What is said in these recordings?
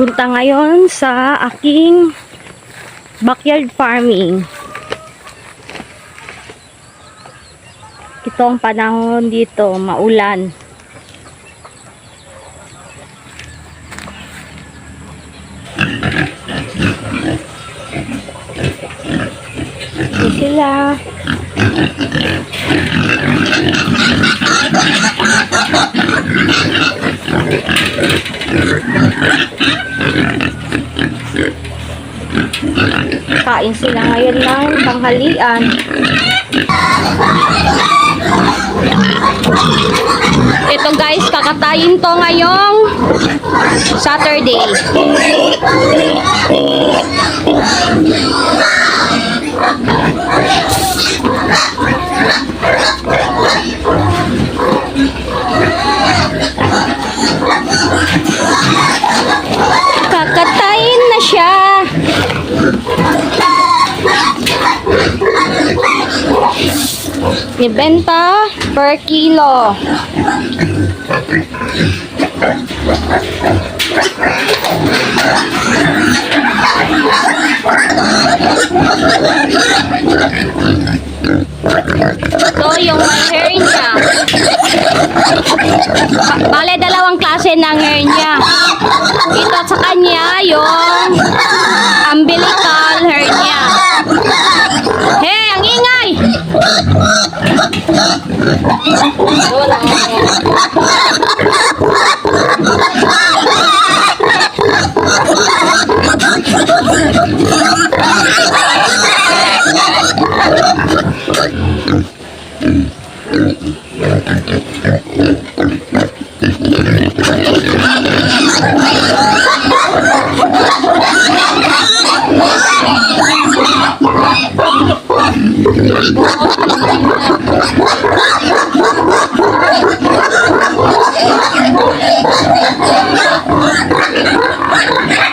Punta ngayon sa aking backyard farming. Ito ang panahon dito, maulan. Ito sila. Kain sila ngayon ng tanghalian. Ito guys, kakatayin to ngayong Saturday. Kakatayin na siya. Ibenta per kilo. Ito yung may hernia. Bale, dalawang klase ng hernia. Ito sa kanya yung umbilical hernia. Hey, ang ingay!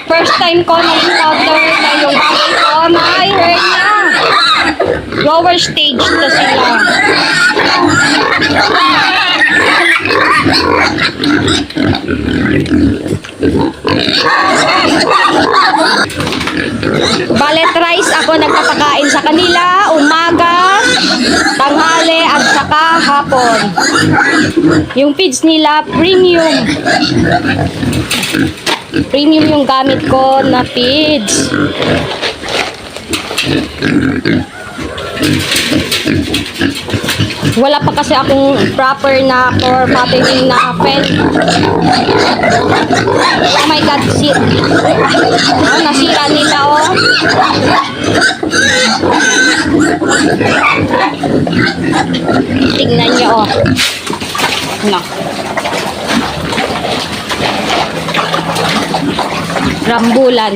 First time ko na-encounter na yung baboy ko may hernia. Lower stage to sila. Bale, thrice ako nagpapakain sa kanila, umaga, tanghali at saka hapon. Yung feeds nila premium. Premium yung gamit ko na feeds. Wala pa kasi akong proper na for fattening na fed. Oh my god, shit. Oh, nasira nila, oh. Tingnan niyo, oh. No. Rambulan.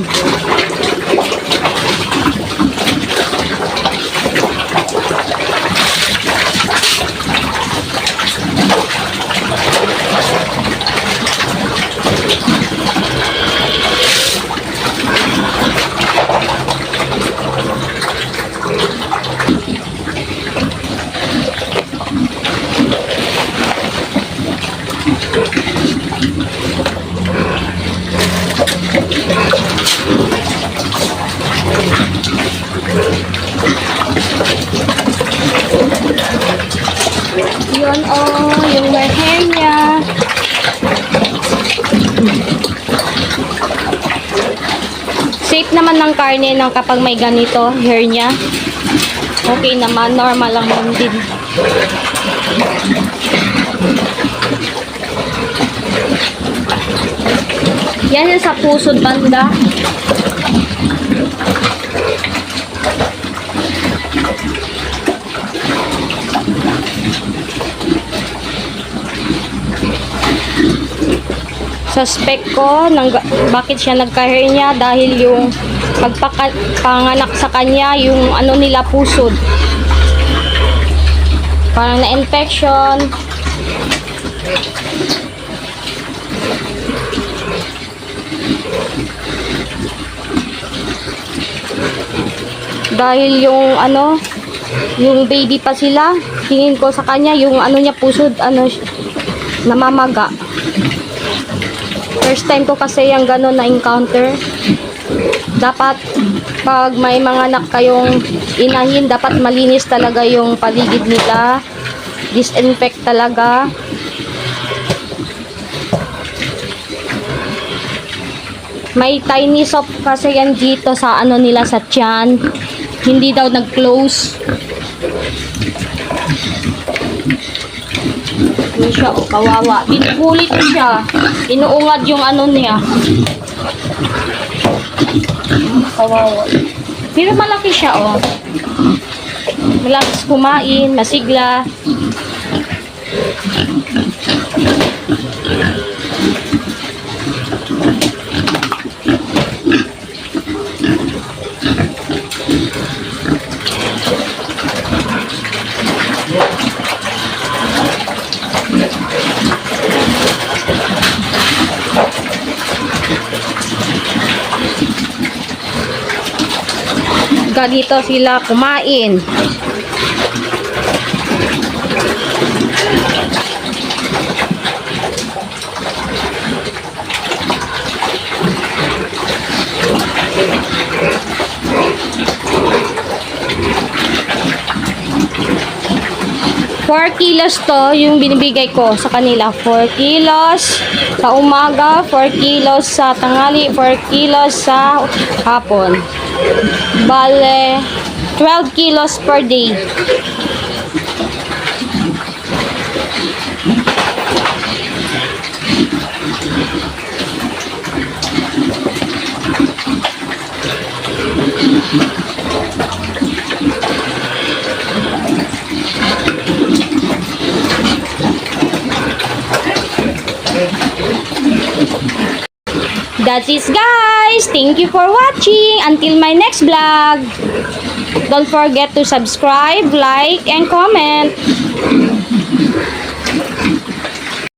Yun, oh, yung may hernia. Safe naman ng karne ng kapag may ganito, hernia. Okay naman, normal lang yun din. Yan yung sa pusod banda. Suspect ko ng bakit siya nagka-hernia dahil yung pagpanganak sa kanya, yung ano nila pusod. Parang na-infection. Dahil yung ano, yung baby pa sila, tingin ko sa kanya yung ano niya pusod, ano namamaga. First time ko kasi yung gano'n na encounter. Dapat pag may mga anak kayong inahin, dapat malinis talaga yung paligid nila. Disinfect talaga. May tiny soap kasi yan dito sa ano nila, sa tiyan. Hindi daw nag-close. Yun siya, oh, kawawa. Binubulit ko siya. Inuungad yung ano niya. Kawawa. Pero malaki siya, oh. Malakas kumain, masigla. Ganito sila kumain. Four kilos to yung binibigay ko sa kanila. 4 kilos sa umaga, 4 kilos sa tanghali, 4 kilos sa hapon. Bale, 12 kilos per day. That's it, guys. Thank you for watching. Until my next vlog. Don't forget to subscribe, like, and comment.